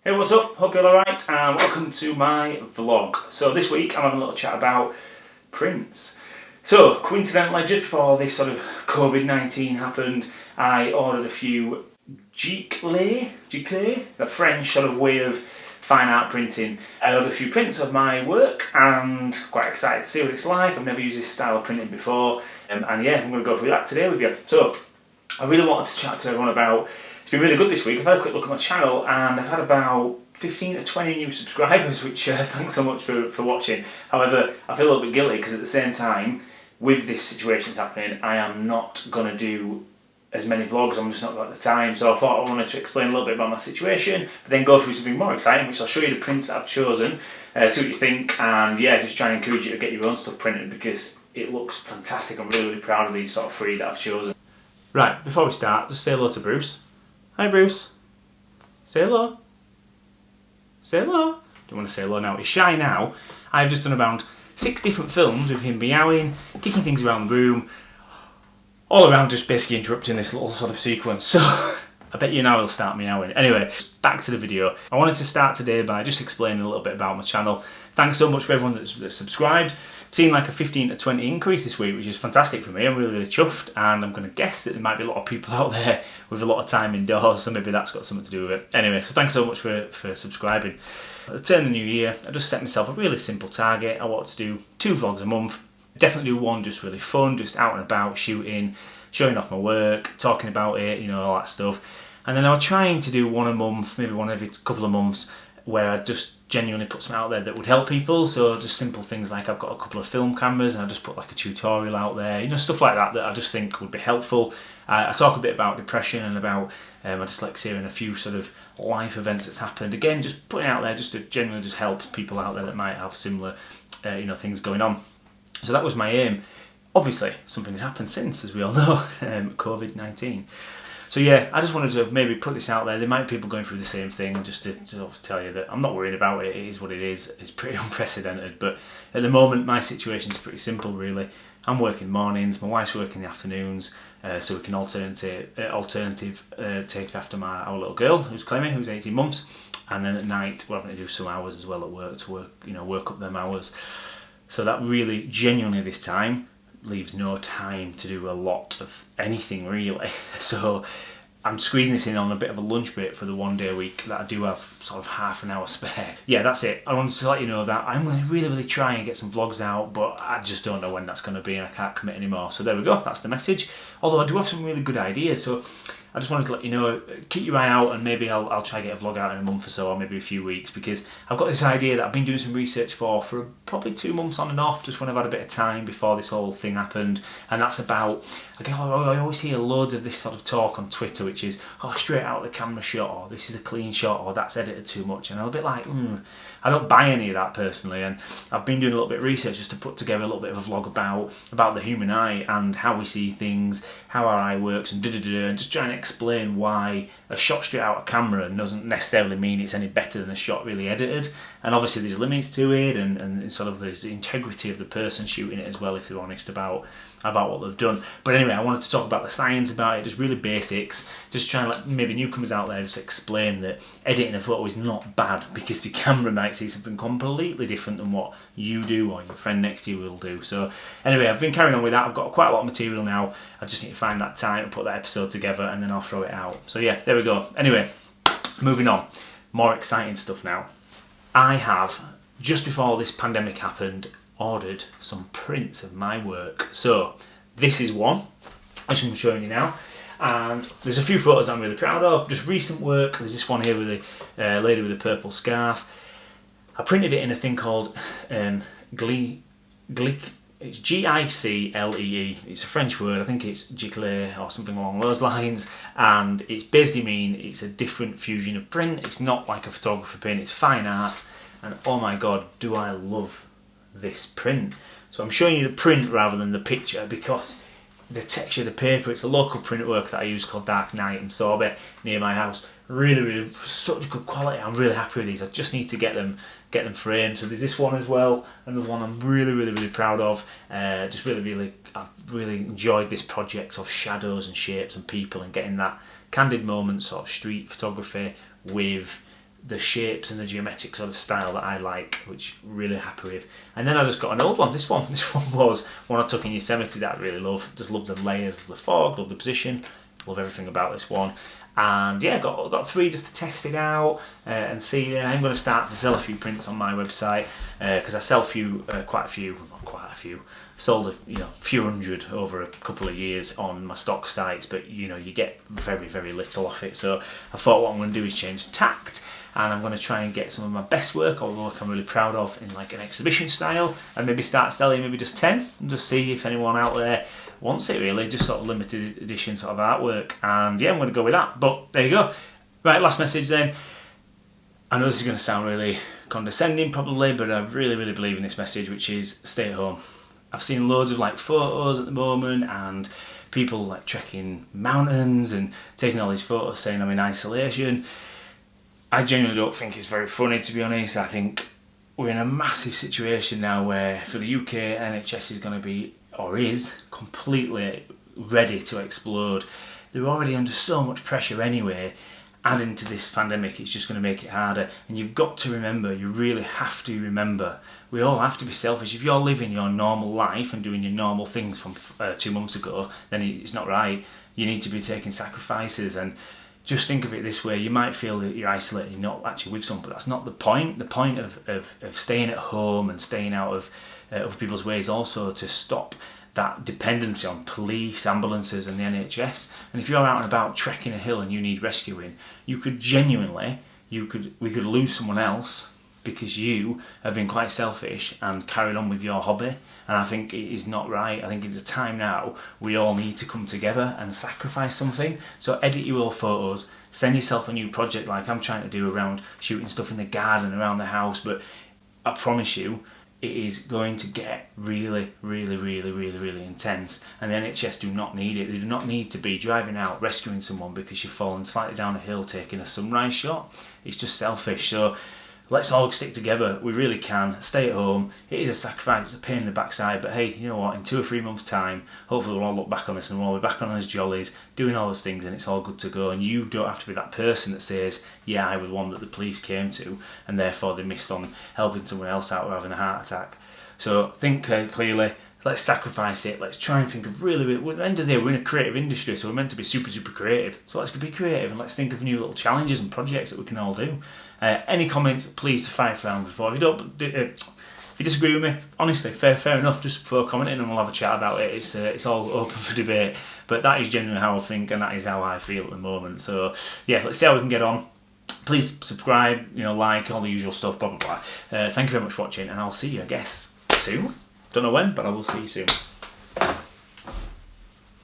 Hey, what's up? Hope you're alright and welcome to my vlog. So this week I'm having a little chat about prints. So coincidentally, just before this sort of COVID-19 happened, I ordered a few Giclee, the French sort of way of fine art printing. I ordered a few prints of my work and quite excited to see what it's like. I've never used this style of printing before and yeah, I'm going to go through that today with you. So I really wanted to chat to everyone about. It's been really good this week. I've had a quick look at my channel and I've had about 15 to 20 new subscribers, which thanks so much for watching. However, I feel a little bit guilty because at the same time, with this situation that's happening, I am not going to do as many vlogs. I'm just not got the time. So I thought I wanted to explain a little bit about my situation, but then go through something more exciting, which I'll show you the prints that I've chosen, see what you think, and yeah, just try and encourage you to get your own stuff printed because it looks fantastic. I'm really, really proud of these sort of three that I've chosen. Right, before we start, just say hello to Bruce. Hi Bruce. Say hello. Say hello. Don't want to say hello now. He's shy now. I've just done about 6 different films with him meowing, kicking things around the room, all around just basically interrupting this little sort of sequence. So I bet you now he'll start meowing. Anyway, back to the video. I wanted to start today by just explaining a little bit about my channel. Thanks so much for everyone that's subscribed. Seen like a 15 to 20 increase this week, which is fantastic for me. I'm really, really chuffed, and I'm going to guess that there might be a lot of people out there with a lot of time indoors, so maybe that's got something to do with it. Anyway, so thanks so much for subscribing. At the turn of the new year, I just set myself a really simple target. I want to do 2 vlogs a month. Definitely do one just really fun, just out and about, shooting, showing off my work, talking about it, you know, all that stuff. And then I was trying to do one a month, maybe one every couple of months, where I just genuinely put something out there that would help people. So just simple things like I've got a couple of film cameras and I just put like a tutorial out there, you know, stuff like that that I just think would be helpful. I talk a bit about depression and about I just like sharing a few sort of life events that's happened. Again, just putting it out there just to genuinely just help people out there that might have similar you know, things going on. So that was my aim. Obviously something has happened since, as we all know, COVID-19. So yeah, I just wanted to maybe put this out there. There might be people going through the same thing, and just to tell you that I'm not worried about it. It is what it is. It's pretty unprecedented, but at the moment my situation is pretty simple really. I'm working mornings, my wife's working the afternoons, so we can alternative take after our little girl who's Clemmy, who's 18 months, and then at night we're having to do some hours as well at work to work up them hours. So that really, genuinely this time, leaves no time to do a lot of anything really. So I'm squeezing this in on a bit of a lunch break for the 1 day a week that I do have sort of half an hour spare. Yeah, that's it. I wanted to let you know that I'm going to really try and get some vlogs out, but I just don't know when that's going to be and I can't commit anymore. So there we go, that's the message. Although I do have some really good ideas, so I just wanted to let you know, keep your eye out, and maybe I'll try to get a vlog out in a month or so, or maybe a few weeks, because I've got this idea that I've been doing some research for probably 2 months on and off, just when I've had a bit of time before this whole thing happened, and that's about, I always hear loads of this sort of talk on Twitter, which is, oh, straight out of the camera shot, or this is a clean shot, or that's edited too much, and I'm a bit like, I don't buy any of that personally, and I've been doing a little bit of research just to put together a little bit of a vlog about the human eye and how we see things, how our eye works, and and just trying to explain why a shot straight out of camera doesn't necessarily mean it's any better than a shot really edited. And obviously there's limits to it, and sort of there's the integrity of the person shooting it as well, if they're honest about what they've done. But anyway, I wanted to talk about the science about it, just really basics, just trying to let maybe newcomers out there just explain that editing a photo is not bad, because your camera might see something completely different than what you do or your friend next to you will do. So anyway, I've been carrying on with that. I've got quite a lot of material now. I just need to find that time to put that episode together, and then I'll throw it out. So yeah, there we go. Anyway, moving on. More exciting stuff now. I have, just before this pandemic happened, ordered some prints of my work. So this is one, which I'm showing you now, and there's a few photos I'm really proud of, just recent work. There's this one here with a lady with a purple scarf. I printed it in a thing called Giclee. It's G-I-C-L-E-E. It's a French word. I think it's Giclee or something along those lines, and it's basically it's a different fusion of print. It's not like a photography print, it's fine art, and oh my god, do I love this print. So I'm showing you the print rather than the picture because the texture of the paper, it's a local print work that I use called Dark Knight in Sorbet near my house. Really such good quality. I'm really happy with these. I just need to get them framed. So there's this one as well, another one I'm really proud of. I've really enjoyed this project of shadows and shapes and people, and getting that candid moment sort of street photography with the shapes and the geometric sort of style that I like, which I'm really happy with. And then I just got an old one. This one was one I took in Yosemite that I really love. Just love the layers, love the fog, love the position, love everything about this one. And yeah, got 3 just to test it out and see. I'm going to start to sell a few prints on my website because I sell quite a few. Sold a few hundred over a couple of years on my stock sites, but you get very, very little off it. So I thought what I'm going to do is change tact, and I'm going to try and get some of my best work, or work I'm really proud of, in like an exhibition style, and maybe start selling maybe just 10 and just see if anyone out there wants it, really. Just sort of limited edition sort of artwork. And yeah, I'm going to go with that. But there you go. Right, last message then. I know this is going to sound really condescending probably, but I really, really believe in this message, which is stay at home. I've seen loads of like photos at the moment, and people like trekking mountains and taking all these photos saying I'm in isolation. I genuinely don't think it's very funny, to be honest. I think we're in a massive situation now where for the UK, NHS is going to be, or is, completely ready to explode. They're already under so much pressure anyway. Adding to this pandemic, it's just going to make it harder. And you've got to remember, you really have to remember, we all have to be selfish. If you're living your normal life and doing your normal things from 2 months ago, then it's not right. You need to be taking sacrifices. And just think of it this way, you might feel that you're isolated, you're not actually with someone, but that's not the point. The point of staying at home and staying out of other people's way is also to stop that dependency on police, ambulances and the NHS. And if you're out and about trekking a hill and you need rescuing, you could genuinely, we could lose someone else because you have been quite selfish and carried on with your hobby. And I think it is not right. I think it's a time now we all need to come together and sacrifice something. So edit your old photos, send yourself a new project like I'm trying to do around shooting stuff in the garden around the house. But I promise you, it is going to get really, really, really, really, really intense. And the NHS do not need it. They do not need to be driving out rescuing someone because you've fallen slightly down a hill taking a sunrise shot. It's just selfish. So let's all stick together. We really can. Stay at home. It is a sacrifice. It's a pain in the backside. But hey, you know what? In 2 or 3 months' time, hopefully we'll all look back on this and we'll all be back on those jollies, doing all those things, and it's all good to go. And you don't have to be that person that says, yeah, I was one that the police came to, and therefore they missed on helping someone else out or having a heart attack. So think clearly. Let's sacrifice it. Let's try and think of really, at the end of the day, we're in a creative industry, so we're meant to be super, super creative. So let's be creative and let's think of new little challenges and projects that we can all do. Any comments, please fire around before. If you disagree with me, honestly, fair enough. Just throw a comment in and we'll have a chat about it. It's all open for debate. But that is genuinely how I think, and that is how I feel at the moment. So yeah, let's see how we can get on. Please subscribe, like, all the usual stuff, blah blah blah. Thank you very much for watching, and I'll see you, I guess, soon. Don't know when, but I will see you soon.